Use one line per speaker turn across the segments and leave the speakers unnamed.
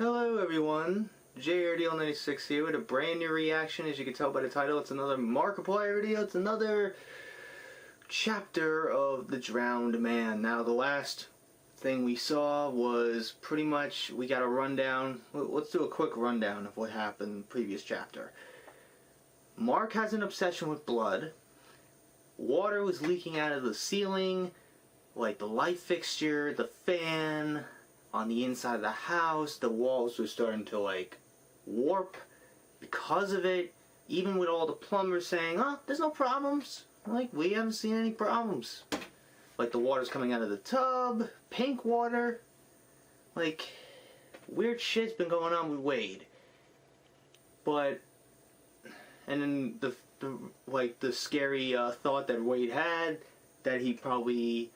Hello everyone, JRDL96 here with a brand new reaction. As you can tell by the title, it's another Markiplier video. It's another chapter of The Drowned Man. Now the last thing we saw was pretty much, we got a rundown. Let's do a quick rundown of what happened in the previous chapter. Mark has an obsession with blood. Water was leaking out of the ceiling, like the light fixture, the fan. On the inside of the house, the walls were starting to like warp because of it. Even with all the plumbers saying, oh, there's no problems. Like, we haven't seen any problems. Like, the water's coming out of the tub, pink water. Like, weird shit's been going on with Wade. But, and then the scary thought that Wade had, that he probably,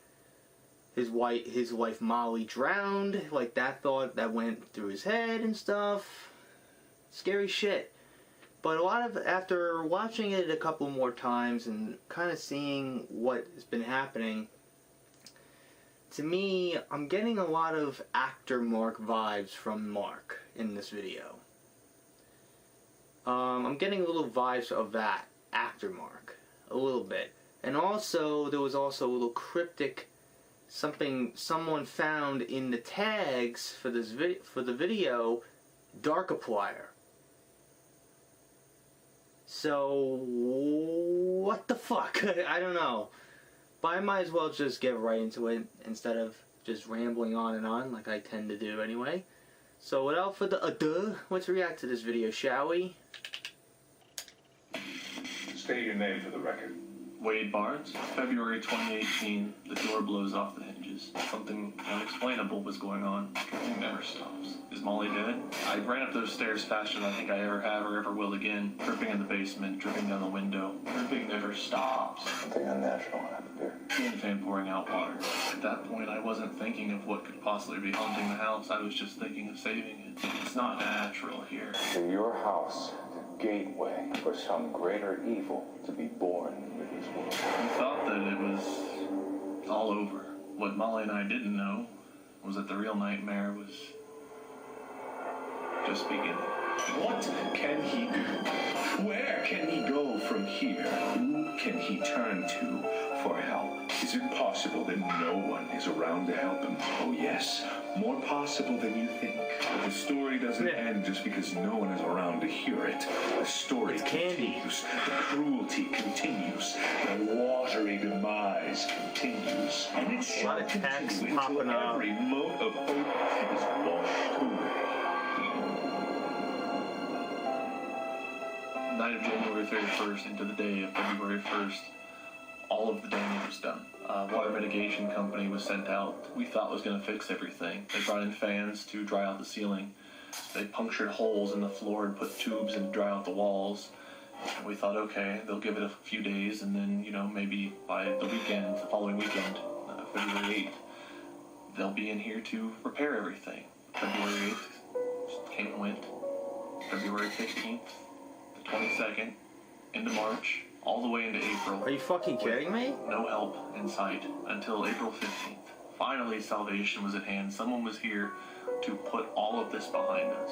his wife Molly drowned, like that thought that went through his head and stuff. Scary shit. But after watching it a couple more times and kind of seeing what has been happening, to me, I'm getting a lot of actor Mark vibes from Mark in this video. I'm getting little vibes of that actor Mark, a little bit. And also, there was also a little cryptic something someone found in the tags for this video, Markiplier. So what the fuck? I don't know. But I might as well just get right into it instead of just rambling on and on like I tend to do anyway. So without further ado, let's react to this video, shall we?
State your name for the record.
Wade Barnes, February 2018, the door blows off the hinges. Something unexplainable was going on. Dripping never stops. Is Molly dead? I ran up those stairs faster than I think I ever have or ever will again. Dripping in the basement, dripping down the window. Dripping never stops.
Something unnatural happened here.
Ceiling fan pouring out water. At that point, I wasn't thinking of what could possibly be haunting the house. I was just thinking of saving it. It's not natural here.
In your house, the gateway for some greater evil to be born into this world.
We thought that it was all over. What Molly and I didn't know was that the real nightmare was just beginning.
What can he do? Where can he go from here? Who can he turn to for help? Is it possible that no one is around to help him? Oh yes, more possible than you think. But the story doesn't end just because no one is around to hear it. The story continues. The cruelty continues. The watery demise continues. And it shall continue until every mote of hope is washed away.
Night of January 31st into the day of February 1st, all of the damage was done. Water mitigation company was sent out. We thought was going to fix everything. They brought in fans to dry out the ceiling. They punctured holes in the floor and put tubes in to dry out the walls. And we thought, okay, they'll give it a few days, and then, you know, maybe by the weekend, the following weekend, February 8th, they'll be in here to repair everything. February 8th came and went. February 15th, the 22nd, into March, all the way into April.
Are you fucking kidding me?
No help in sight until April 15th. Finally, salvation was at hand. Someone was here to put all of this behind us.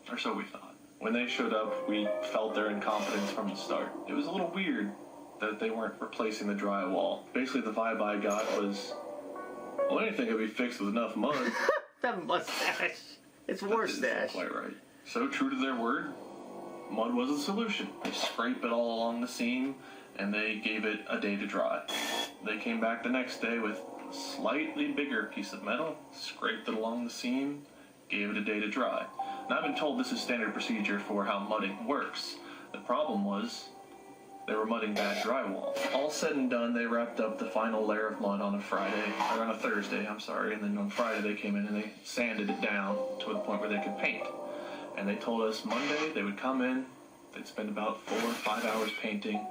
Or so we thought. When they showed up, we felt their incompetence from the start. It was a little weird that they weren't replacing the drywall. Basically, the vibe I got was, well, anything could be fixed with enough mud.
That mustache. It's worse dash.
Quite right. So true to their word, mud was the solution. They scraped it all along the seam, and they gave it a day to dry. They came back the next day with a slightly bigger piece of metal, scraped it along the seam, gave it a day to dry. Now, I've been told this is standard procedure for how mudding works. The problem was, they were mudding bad drywall. All said and done, they wrapped up the final layer of mud on a Thursday, and then on Friday they came in and they sanded it down to the point where they could paint. And they told us Monday they would come in, they'd spend about 4 or 5 hours painting,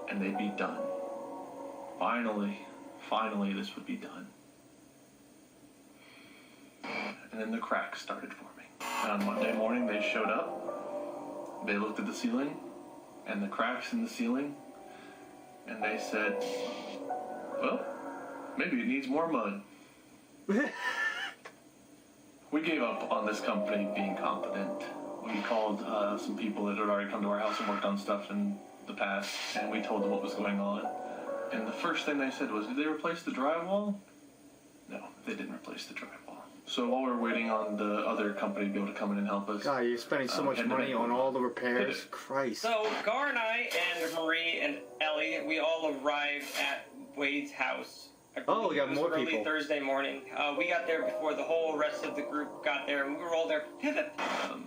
and they'd be done. Finally this would be done. And then the cracks started forming. And on Monday morning they showed up, they looked at the ceiling, and the cracks in the ceiling, and they said, well, maybe it needs more mud. We gave up on this company being competent. We called some people that had already come to our house and worked on stuff in the past, and we told them what was going on. And the first thing they said was, did they replace the drywall? No, they didn't replace the drywall. So while we were waiting on the other company to be able to come in and help us...
God, you're spending so much money on all the repairs. Christ.
So, Gar and I and Marie and Ellie, we all arrived at Wade's house.
Oh, we got more
early
people.
Thursday morning. We got there before the whole rest of the group got there, and we were all there for pivot.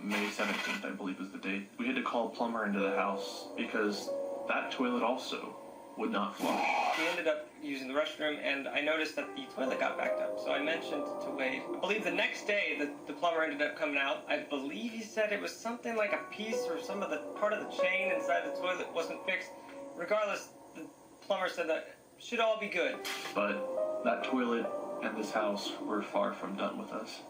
May 17th, I believe, was the date. We had to call a plumber into the house because that toilet also would not flush.
We ended up using the restroom, and I noticed that the toilet got backed up. So I mentioned to Wade. I believe the next day, the plumber ended up coming out. I believe he said it was something like a piece or some of the part of the chain inside the toilet wasn't fixed. Regardless, the plumber said that should all be good.
But that toilet and this house were far from done with us.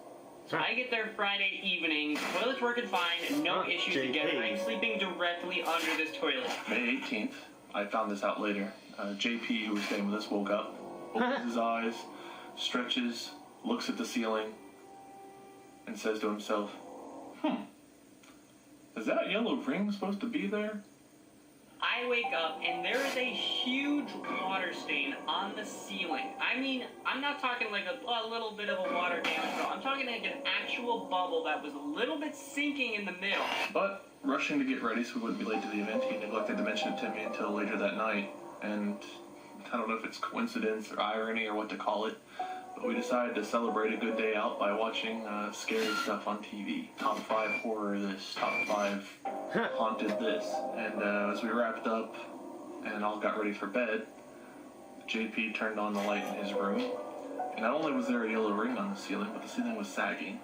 I get there Friday evening, toilet's working fine, no issues again. I'm sleeping directly under this toilet.
May 18th, I found this out later. JP, who was staying with us, woke up, opens his eyes, stretches, looks at the ceiling, and says to himself, is that yellow ring supposed to be there?
I wake up and there is a huge water stain on the ceiling. I mean, I'm not talking like a little bit of a water damage, no. I'm talking like an actual bubble that was a little bit sinking in the middle.
But rushing to get ready so we wouldn't be late to the event, he neglected to mention it to me until later that night. And I don't know if it's coincidence or irony or what to call it, but we decided to celebrate a good day out by watching scary stuff on TV. Top 5 horror this, top 5 haunted this. And as we wrapped up and all got ready for bed, JP turned on the light in his room. And not only was there a yellow ring on the ceiling, but the ceiling was sagging.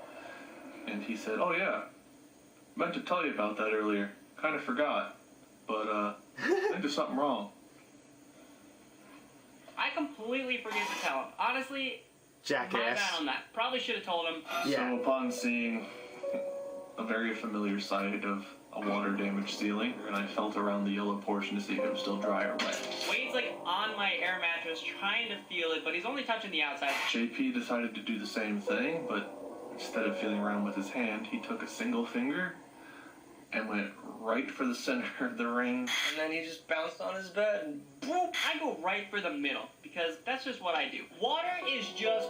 And he said, oh yeah, meant to tell you about that earlier. Kind of forgot. But I think there's something wrong.
I completely forget to tell him. Honestly,
Jackass.
my bad on that. Probably should have told him.
Yeah.
So upon seeing a very familiar sight of a water-damaged ceiling, and I felt around the yellow portion to see if it was still dry or wet.
Wade's like on my air mattress trying to feel it, but he's only touching the outside.
JP decided to do the same thing, but instead of feeling around with his hand, he took a single finger and went right for the center of the ring.
And then he just bounced on his bed and boop.
I go right for the middle, because that's just what I do. Water is just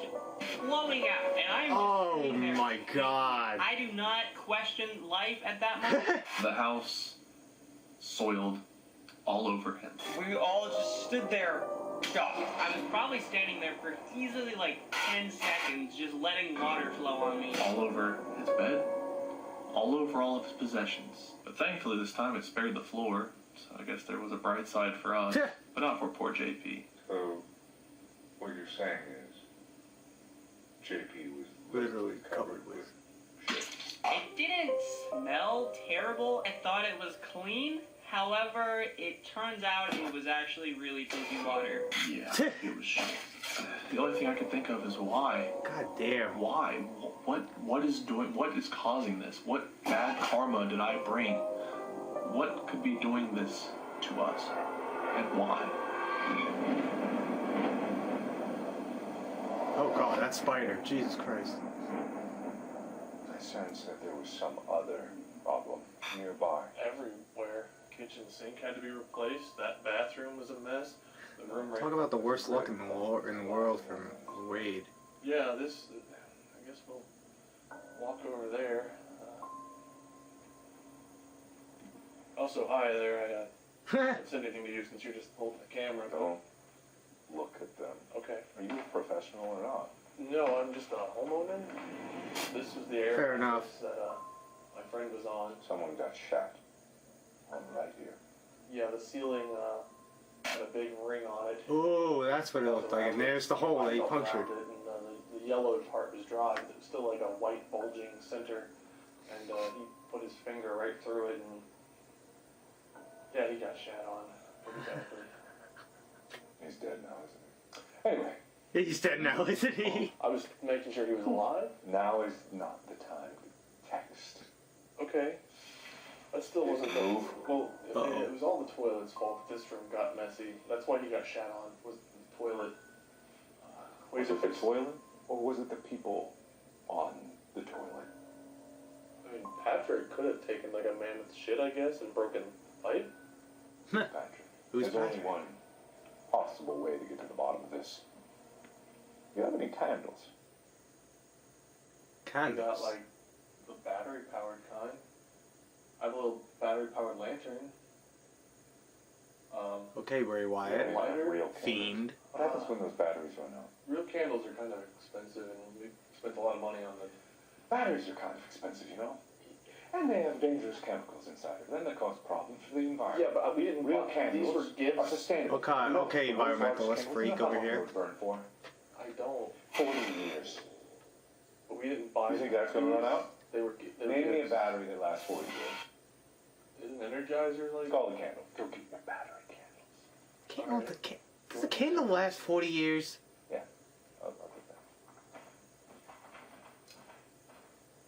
flowing out, and I'm just sitting there.
Oh my God.
I do not question life at that moment.
The house soiled all over him.
We all just stood there shocked.
I was probably standing there for easily like 10 seconds, just letting water flow on me.
All over his bed, all over all of his possessions. But thankfully this time it spared the floor, so I guess there was a bright side for us, but not for poor JP.
So, what you're saying is, JP was
Literally covered with
shit.
It didn't smell terrible. I thought it was clean. However, it turns out it was actually really filthy water.
Yeah, it was shit. The only thing I could think of is why.
God damn.
Why? What is causing this? What bad karma did I bring? What could be doing this to us? And why?
Oh God, that spider. Jesus Christ.
I sense that there was some other problem nearby.
Everywhere. Kitchen sink had to be replaced. That bathroom was a mess. The room right.
Talk about the worst luck in the world from Wade.
Yeah, this. I guess we'll walk over there. Also, hi there. I don't say anything to you since you're just holding the camera.
Don't look at them.
Okay.
Are you a professional or not?
No, I'm just a homeowner. This was the area
Fair enough.
that my friend was on.
Someone got shot. On right here.
Yeah, the ceiling had a big ring on it.
Oh, that's what it looked like. And there's the hole that he punctured.
It, and the yellow part was dry, but it was still like a white bulging center. And he put his finger right through it, and yeah, he got shat on pretty badly.
He's dead now, isn't he? Anyway.
He's dead now, isn't he?
I was making sure he was alive.
Now is not the time to text.
Okay. That still wasn't the
Move.
Well, it was all the toilet's fault. This room got messy. That's why he got shat on. Was the toilet?
Was it the toilet, or was it the people on the toilet?
after it could have taken like a mammoth shit, I guess, and broken pipe.
Patrick,
Who's
there's only
Patrick?
one possible way to get to the bottom of this. Do you have any candles?
We
Candles.
got like the battery powered kind. I have a little battery powered lantern.
Okay, Bray Wyatt.
Lighter?
Real candles.
Fiend.
What happens when those batteries run out?
Real candles are kind of expensive, and we spent a lot of money on them.
Batteries are kind of expensive, you know? And they have dangerous chemicals inside of them that cause problems for the environment.
Yeah, but we didn't.
Real
These
candles
were
are
gifts.
sustainable.
Okay,
You know,
okay,
the world's
environmentalist
largest
freak
candles,
over
you know
here.
how long they would burn for?
I don't.
40 years.
But we didn't buy.
You think that's going to run out?
They were. They were
Name me a
gifts.
battery that lasts 40 years.
Isn't Energizer like?
It's called a candle. Go get your battery candles.
Does the candle last 40 years?
I'll get that.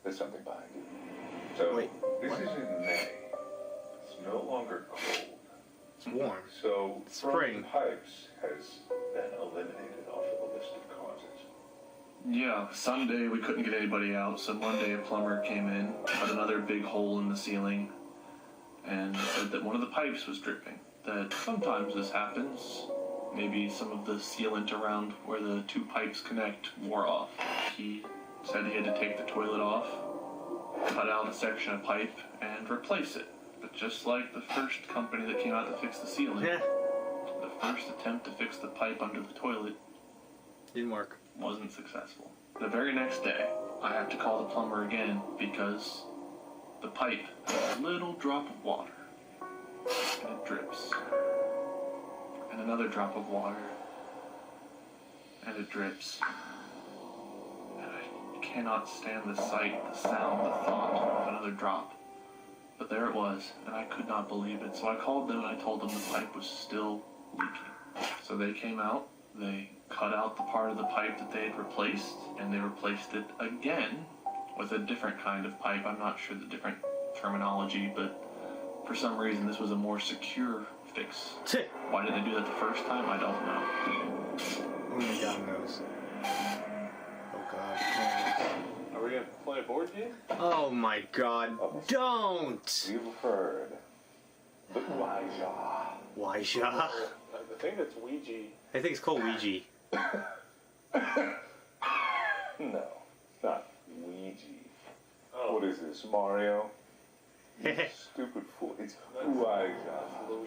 There's something behind you. So,
Wait,
this
what?
is in May. It's no longer cold.
It's warm.
So,
Spring.
frozen pipes has been eliminated off of the list of causes.
Yeah, Sunday we couldn't get anybody out, so Monday a plumber came in, cut another big hole in the ceiling, and said that one of the pipes was dripping. That sometimes this happens. Maybe some of the sealant around where the two pipes connect wore off. He said he had to take the toilet off, cut out a section of pipe, and replace it. But just like the first company that came out to fix the ceiling,
Yeah,
the first attempt to fix the pipe under the toilet
didn't work.
wasn't successful. The very next day, I have to call the plumber again because the pipe has a little drop of water and it drips. And another drop of water and it drips. And I cannot stand the sight, the sound, the thought of another drop. But there it was, and I could not believe it. So I called them and I told them the pipe was still leaking. So they came out, they cut out the part of the pipe that they had replaced, and they replaced it again with a different kind of pipe. I'm not sure the different terminology, but for some reason this was a more secure fix. Why did they do that the first time? I don't know.
Only God knows. Oh God.
Are we gonna play a board game?
Oh my God. Don't!
You've heard the Ouija.
Ouija.
I think it's Ouija.
I think it's called Ouija.
No, not Ouija.
Oh.
What is this, Mario? You stupid fool. It's Ouija.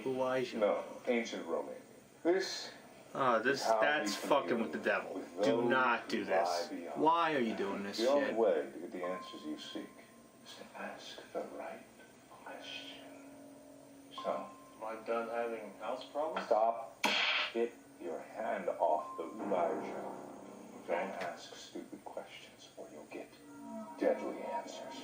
Ouija.
No, ancient Romanian. This
Oh, that's fucking with the devil. Do not do this. Why are you doing this
the only
shit?
way to get the answers you seek is to ask the right question. So,
Am I done having house problems?
stop. Get your hand off the Ouija. Don't ask stupid questions or you'll get deadly answers.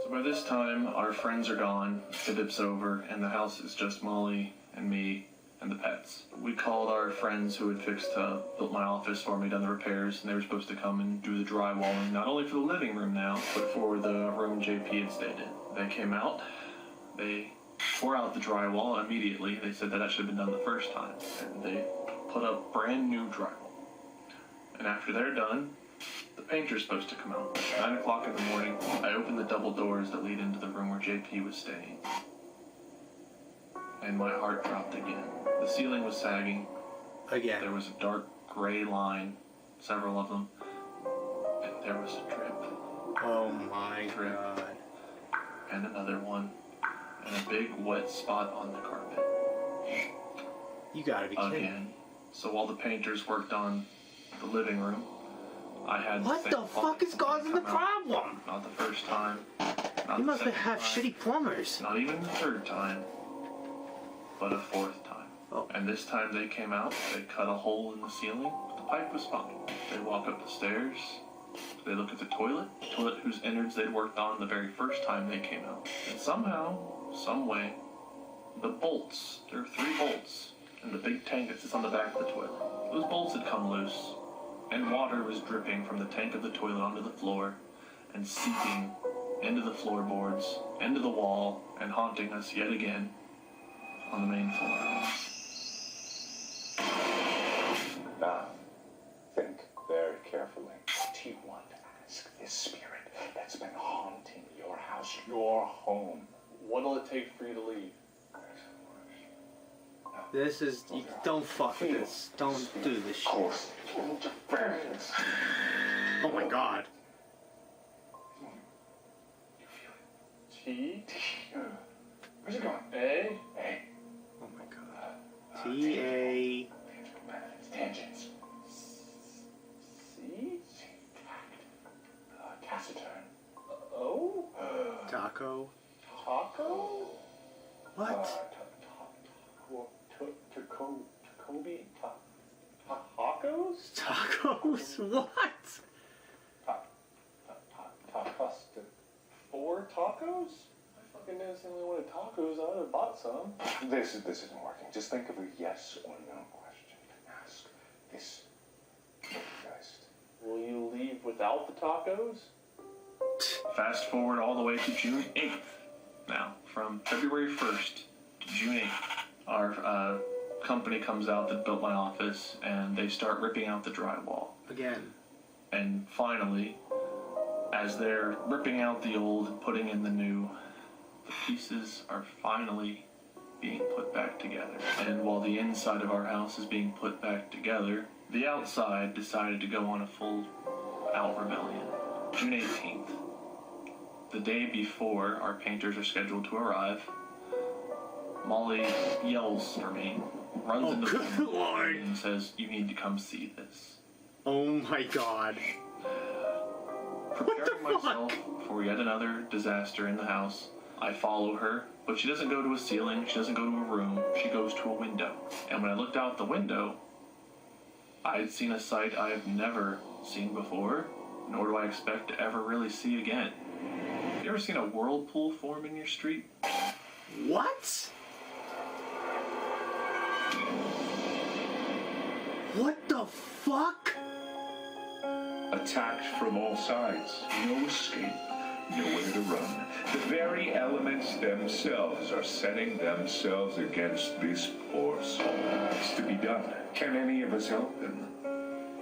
So by this time, our friends are gone, the dip's over, and the house is just Molly and me and the pets. We called our friends who had built my office for me, done the repairs, and they were supposed to come and do the drywalling, not only for the living room now, but for the room JP had stayed in. They came out, they tore out the drywall immediately. They said that should have been done the first time, and they put up brand new drywall. And after they're done, the painter's supposed to come out. 9 o'clock in the morning, I opened the double doors that lead into the room where JP was staying. And my heart dropped again. The ceiling was sagging. There
Again.
was a dark gray line, several of them. And there was a drip.
Oh my God.
And another one. And a big wet spot on the carpet.
You gotta be kidding.
Again. So while the painters worked on the living room, I had
What the fuck is causing the problem?
Not the first time. Not
You
the
must
second
have
time,
shitty plumbers.
Not even the third time, but a fourth time.
Oh.
And this time they came out, they cut a hole in the ceiling, but the pipe was fine. They walk up the stairs, they look at the toilet whose innards they'd worked on the very first time they came out. And somehow, some way, the bolts, there are 3 bolts, in the big tank that sits on the back of the toilet. Those bolts had come loose, and water was dripping from the tank of the toilet onto the floor, and seeping into the floorboards, into the wall, and haunting us yet again on the main floor.
Now, think very carefully.
This is... You don't fuck with this. Don't do this shit.
Of course, interference.
Oh my god.
You feel it? T. Where's it going? A. A.
Oh my god. T-A...
Tangents. C. Taciturn. O.
Taco.
Taco.
What?
Tacobi. Tacos.
Tacos? What?
Tacos. 4 tacos? I fucking never seen only wanted tacos. I would have bought some. This isn't working. Just think of a yes or no question to ask this guest. Will you leave without the tacos?
Fast forward all the way to June 8th. Now, from February 1st to June 8th, our company comes out that built my office, and they start ripping out the drywall.
Again.
And finally, as they're ripping out the old and putting in the new, the pieces are finally being put back together. And while the inside of our house is being put back together, the outside decided to go on a full-out rebellion. June 18th. The day before our painters are scheduled to arrive, Molly yells for me, runs into the room, and says, "You need to come see this."
Oh my god.
Preparing myself for yet another disaster in the house, I follow her, but she doesn't go to a ceiling, she doesn't go to a room, she goes to a window. And when I looked out the window, I had seen a sight I have never seen before, nor do I expect to ever really see again. You ever seen a whirlpool form in your street?
What? What the fuck?
Attacked from all sides. No escape. Nowhere to run. The very elements themselves are setting themselves against this poor soul. It's to be done. Can any of us help him?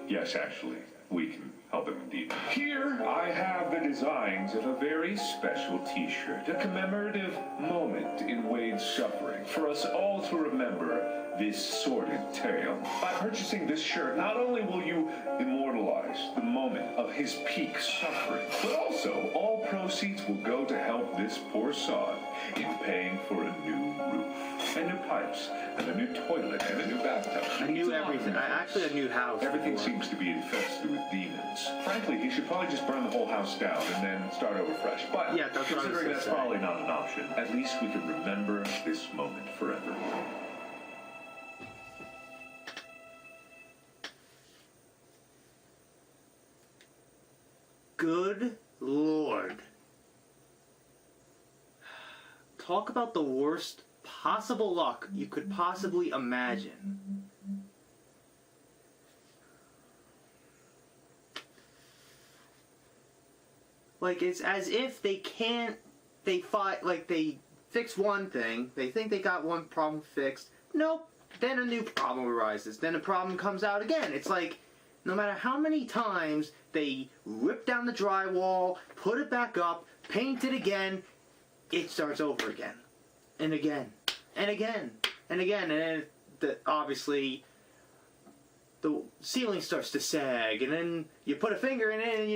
Yes, actually, we can help him indeed. Here I have the designs of a very special t-shirt, a commemorative moment in Wade's suffering, for us all to remember this sordid tale. By purchasing this shirt, not only will you immortalize the moment of his peak suffering, but also all proceeds will go to help this poor sod in paying for a new roof, and new pipes, and a new toilet, and a new bathtub.
I knew everything. Actually, a new house.
Everything seems to be infested with demons. Frankly, he should probably just burn the whole house down and then start over fresh. But
yeah, that's what I was
considering that's
saying.
probably not an option, at least we can remember this moment forever.
Good Lord. Talk about the worst possible luck you could possibly imagine. Like, it's as if they fix one thing, they think they got one problem fixed, nope, then a new problem arises, then a problem comes out again. It's like, no matter how many times they rip down the drywall, put it back up, paint it again, it starts over again. And again. And again. And again. And then, obviously, the ceiling starts to sag, and then you put a finger in it and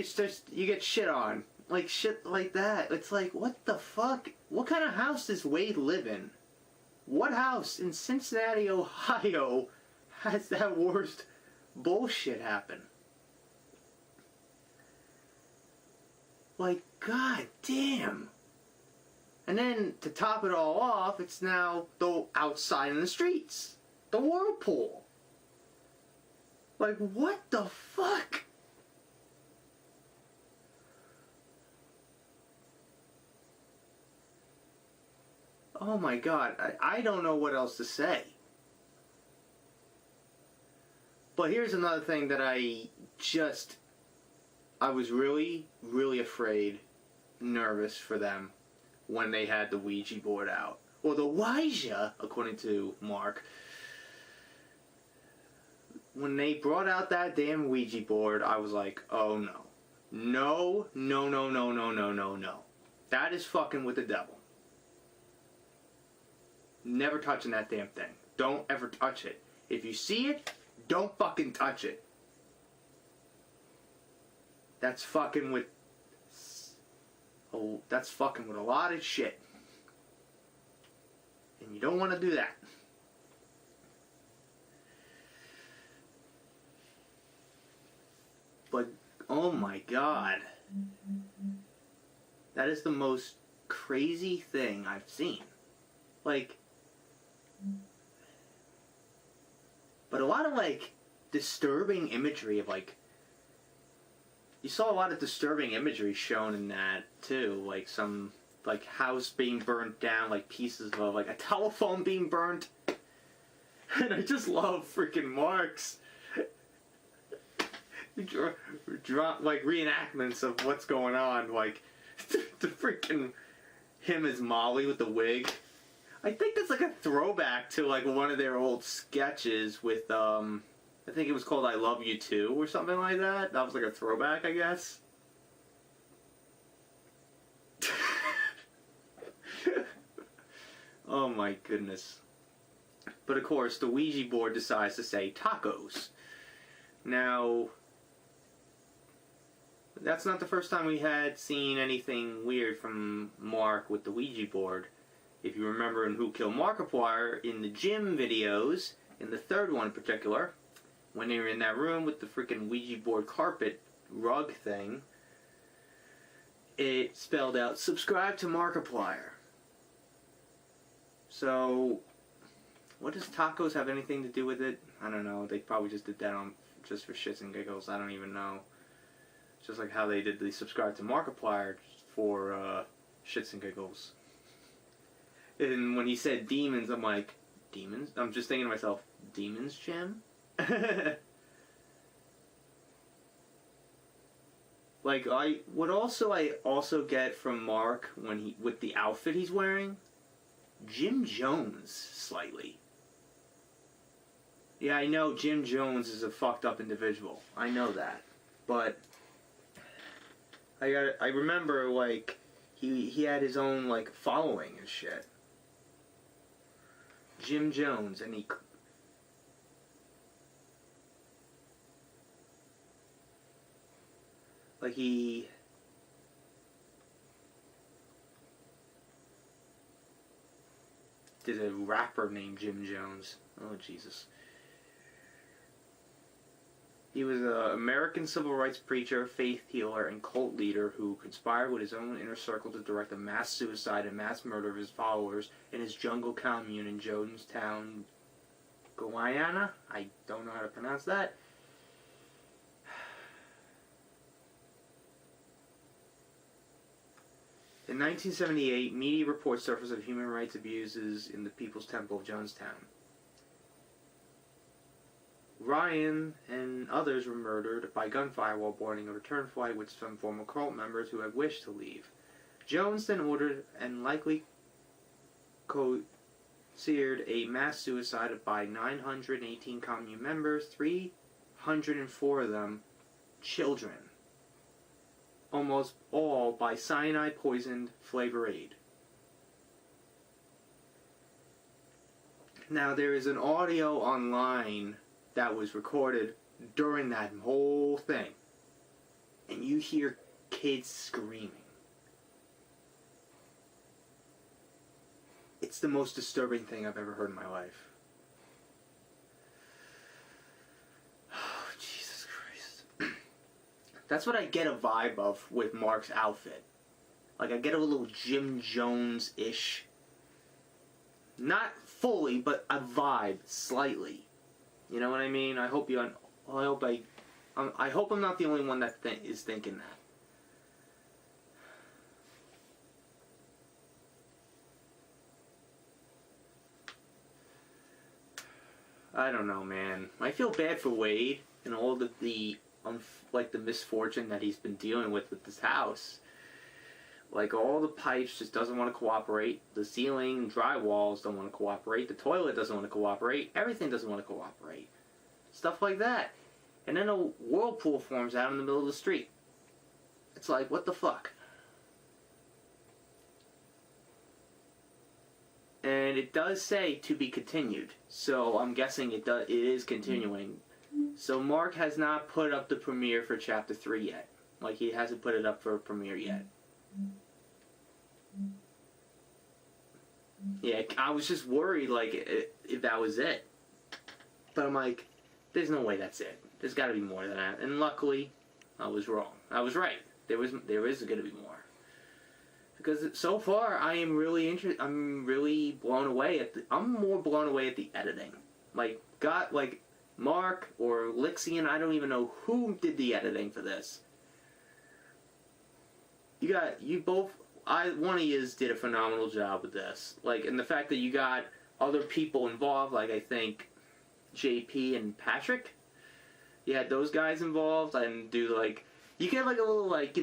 you get shit on. Like, shit like that. It's like, what the fuck? What kind of house does Wade live in? What house in Cincinnati, Ohio has that worst bullshit happen? Like, god damn. And then, to top it all off, it's now the outside in the streets. The whirlpool. Like, what the fuck? Oh my god, I don't know what else to say. But here's another thing that I was really, really afraid, nervous for them when they had the Ouija board out. Or the Ouija, according to Mark. When they brought out that damn Ouija board, I was like, oh no. No, no, no, no, no, no, no, no. That is fucking with the devil. Never touching that damn thing. don't ever touch it. If you see it, don't fucking touch it. That's fucking with... Oh, that's fucking with a lot of shit. And you don't want to do that. But, oh my god. That is the most crazy thing I've seen. Like... But a lot of, like, disturbing imagery of, like... You saw a lot of disturbing imagery shown in that, too. Like, some, like, house being burnt down, like, pieces of, like, a telephone being burnt. And I just love freaking Mark's... like, reenactments of what's going on. Like, the freaking... Him as Molly with the wig. I think that's like a throwback to like one of their old sketches with I think it was called I Love You Too or something like that. That was like a throwback, I guess. Oh my goodness. But of course the Ouija board decides to say tacos. Now that's not the first time we had seen anything weird from Mark with the Ouija board. If you remember in Who Killed Markiplier, in the gym videos, in the third one in particular, when they were in that room with the freaking Ouija board carpet rug thing, it spelled out, subscribe to Markiplier. So, what does tacos have anything to do with it? I don't know. They probably just did that on just for shits and giggles. I don't even know. It's just like how they did the subscribe to Markiplier for shits and giggles. And when he said demons, I'm like, demons? I'm just thinking to myself, demons, Jim? Like, I also get from Mark when he, with the outfit he's wearing, Jim Jones, slightly. Yeah, I know Jim Jones is a fucked up individual. I know that. But, I remember, like, he had his own, like, following and shit. Jim Jones, and he... Like, he... did a rapper named Jim Jones. Oh, Jesus. He was an American civil rights preacher, faith healer, and cult leader who conspired with his own inner circle to direct a mass suicide and mass murder of his followers in his jungle commune in Jonestown, Guyana. I don't know how to pronounce that. In 1978, media reports surfaced of human rights abuses in the People's Temple of Jonestown. Ryan and others were murdered by gunfire while boarding a return flight with some former cult members who had wished to leave. Jones then ordered and likely co-seared a mass suicide by 918 commune members, 304 of them children. Almost all by cyanide-poisoned Flavor Aid. Now, there is an audio online that was recorded during that whole thing. And you hear kids screaming. It's the most disturbing thing I've ever heard in my life. Oh, Jesus Christ. That's what I get a vibe of with Mark's outfit. Like, I get a little Jim Jones-ish. Not fully, but a vibe, slightly. You know what I mean? I hope I'm not the only one that is thinking that. I don't know, man. I feel bad for Wade and all the misfortune that he's been dealing with this house. Like, all the pipes just doesn't want to cooperate. The ceiling, drywalls don't want to cooperate. The toilet doesn't want to cooperate. Everything doesn't want to cooperate. Stuff like that. And then a whirlpool forms out in the middle of the street. It's like, what the fuck? And and it does say to be continued. So I'm guessing it is continuing. So Mark has not put up the premiere for Chapter 3 yet. Like, he hasn't put it up for a premiere yet. Yeah, I was just worried, like, if that was it. But I'm like, there's no way that's it. There's got to be more than that. And luckily, I was wrong. I was right. There is going to be more. Because so far, I am really interested. I'm really blown away I'm more blown away at the editing. Like, Mark or Lixian, I don't even know who did the editing for this. One of you did a phenomenal job with this. Like, and the fact that you got other people involved, like I think JP and Patrick, you had those guys involved, and you get like a little, like,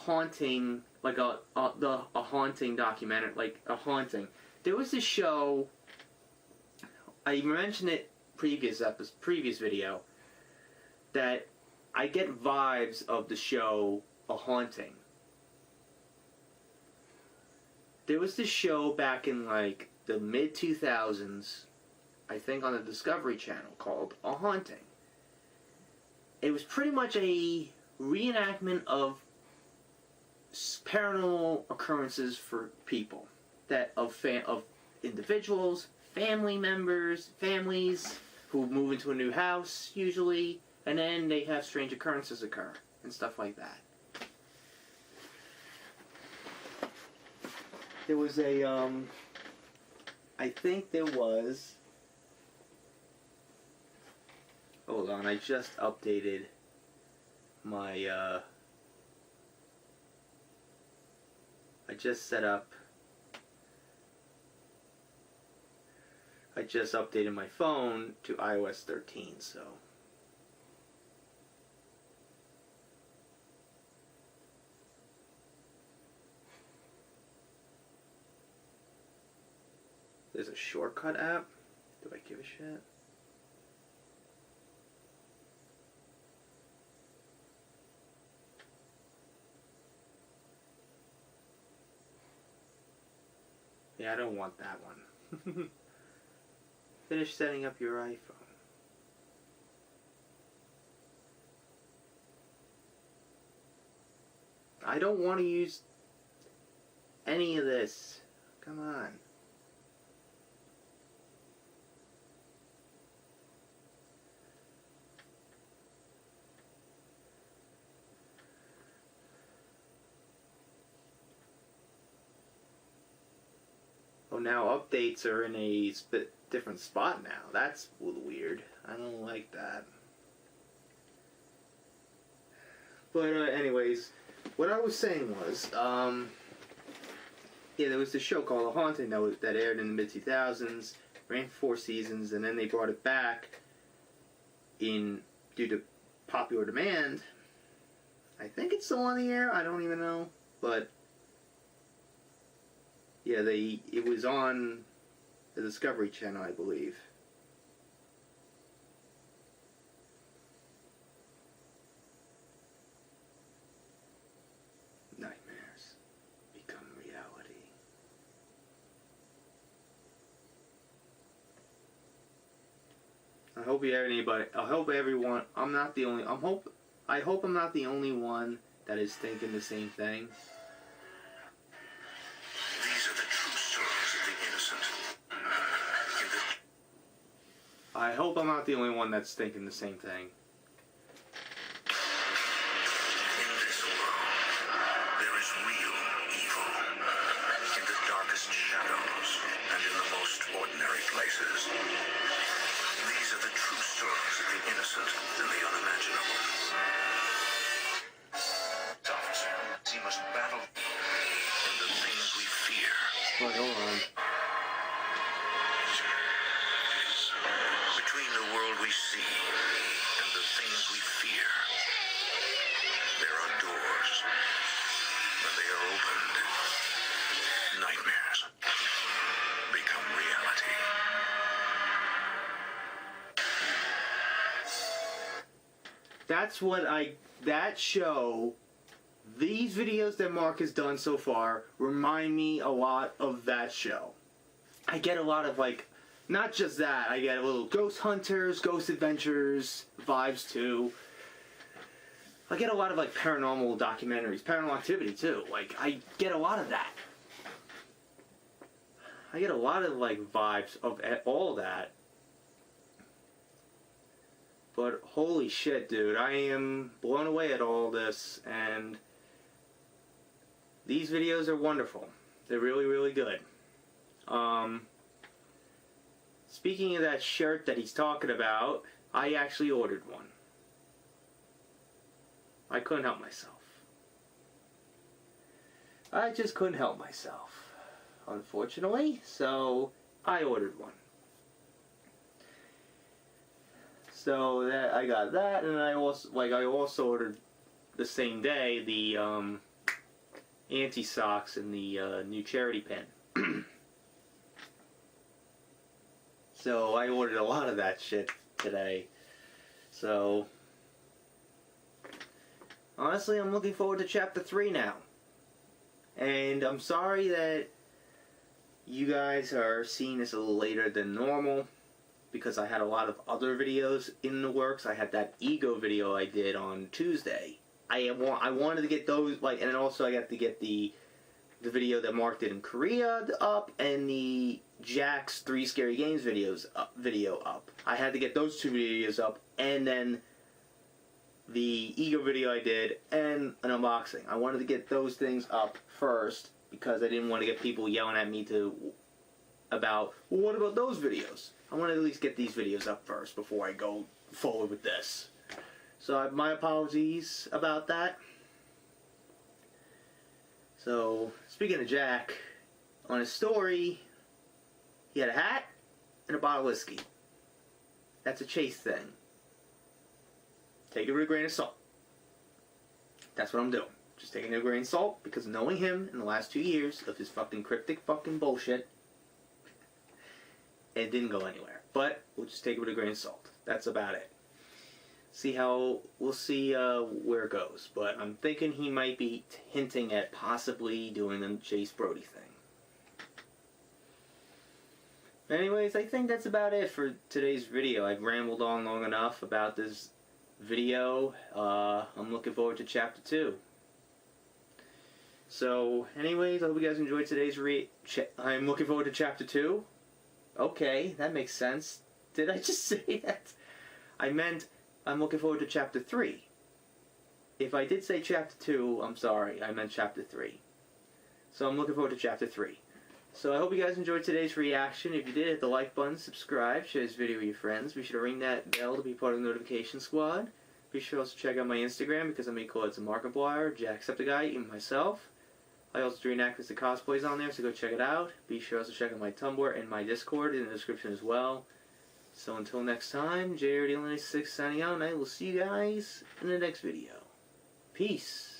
haunting, like a haunting documentary, like a haunting. There was this show, I mentioned it previous video, that I get vibes of the show A Haunting. There was this show back in like the mid-2000s, I think on the Discovery Channel, called A Haunting. It was pretty much a reenactment of paranormal occurrences for people, of individuals, family members, families who move into a new house usually, and then they have strange occurrences occur and stuff like that. There was I think there was, hold on, I just updated my, I just updated my phone to iOS 13, so. There's a shortcut app. Do I give a shit? Yeah, I don't want that one. Finish setting up your iPhone. I don't want to use any of this. Come on. Oh, now updates are in a different spot now. That's a little weird. I don't like that. But anyways, what I was saying was, yeah, there was this show called The Haunting that aired in the mid-2000s, ran for 4 seasons, and then they brought it back due to popular demand. I think it's still on the air. I don't even know, but yeah, it was on the Discovery Channel, I believe. Nightmares become reality. I hope I'm not the only one that is thinking the same thing. I hope I'm not the only one that's thinking the same thing.
In this world, there is real evil. In the darkest shadows and in the most ordinary places. These are the true stories of the innocent and the unimaginable. Officer, he must battle in the things we fear.
Wait, hold on.
Between the world we see and the things we fear, there are doors. When they are opened, nightmares become reality.
That show, these videos that Mark has done so far remind me a lot of that show. I get a lot of, like, not just that, I get a little Ghost Hunters, Ghost Adventures vibes too. I get a lot of, like, paranormal documentaries, Paranormal Activity too. Like, I get a lot of that. I get a lot of, like, vibes of all that. But holy shit, dude, I am blown away at all this, and these videos are wonderful. They're really, really good. Speaking of that shirt that he's talking about, I actually ordered one. I couldn't help myself. I just couldn't help myself, unfortunately, so I ordered one. So that I got that, and I also ordered the same day the anti-socks and the new charity pin. So I ordered a lot of that shit today. So honestly, I'm looking forward to chapter 3 now. And I'm sorry that you guys are seeing this a little later than normal, because I had a lot of other videos in the works. I had that ego video I did on Tuesday. I wanted to get those, like, and then also I got to get the video that Mark did in Korea up, and the Jack's 3 Scary Games video up. I had to get those 2 videos up, and then the ego video I did, and an unboxing. I wanted to get those things up first, because I didn't want to get people yelling at me about, well, what about those videos? I want to at least get these videos up first before I go forward with this. So my apologies about that. So, speaking of Jack, on his story, he had a hat and a bottle of whiskey. That's a Chase thing. Take it with a grain of salt. That's what I'm doing. Just taking it with a grain of salt, because knowing him in the last 2 years of his fucking cryptic fucking bullshit, it didn't go anywhere. But we'll just take it with a grain of salt. That's about it. We'll see where it goes. But I'm thinking he might be hinting at possibly doing the Chase Brody thing. Anyways, I think that's about it for today's video. I've rambled on long enough about this video. I'm looking forward to chapter 2. So, anyways, I hope you guys enjoyed today's I'm looking forward to chapter 2. Okay, that makes sense. Did I just say that? I meant I'm looking forward to chapter 3. If I did say chapter 2, I'm sorry. I meant chapter 3. So I'm looking forward to chapter 3. So I hope you guys enjoyed today's reaction. If you did, hit the like button, subscribe, share this video with your friends. Be sure to ring that bell to be part of the notification squad. Be sure also to check out my Instagram, because I make collabs with Markiplier, Jacksepticeye, and myself. I also do reenactments and cosplays on there, so go check it out. Be sure also to check out my Tumblr and my Discord in the description as well. So until next time, JRD96 signing out, and I will see you guys in the next video. Peace.